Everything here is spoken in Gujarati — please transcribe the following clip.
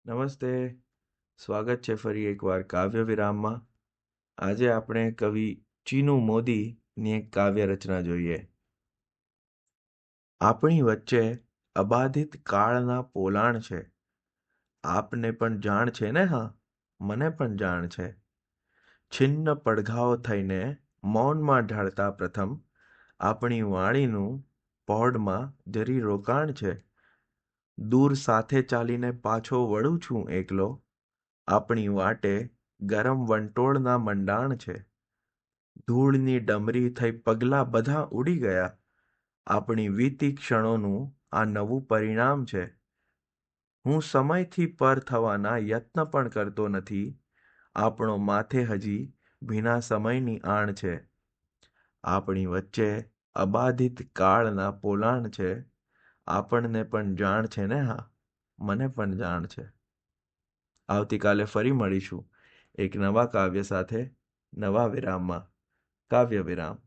નમસ્તે. સ્વાગત છે ફરી એકવાર કાવ્ય વિરામમાં. આજે આપણે કવિ ચીનુ મોદીની એક કાવ્ય રચના જોઈએ. આપણી વચ્ચે અબાધિત કાળના પોલાણ છે. આપને પણ જાણ છે ને? હા, મને પણ જાણ છે. છિન્ન પડઘાઓ થઈને મૌનમાં ઢળતા પ્રથમ આપણી વાણીનું પહોળમાં જરી રોકાણ છે. દૂર સાથે ચાલીને પાછો વળું છું એકલો. આપણી વાટે ગરમ વંટોળના મંડાણ છે. ધૂળની ડમરી થઈ પગલાં બધા ઉડી ગયા. આપણી વીતી ક્ષણોનું આ નવું પરિણામ છે. હું સમયથી પર થવાના યત્ન પણ કરતો નથી. આપણો માથે હજી ભીના સમયની આણ છે. આપણી વચ્ચે અબાધિત કાળના પોલાણ છે. આપણને પણ જાણ છે ને? હા, મને પણ જાણ છે. આવતીકાલે ફરી મળીશું એક નવા કાવ્ય સાથે, નવા વિરામમાં. કાવ્ય વિરામ.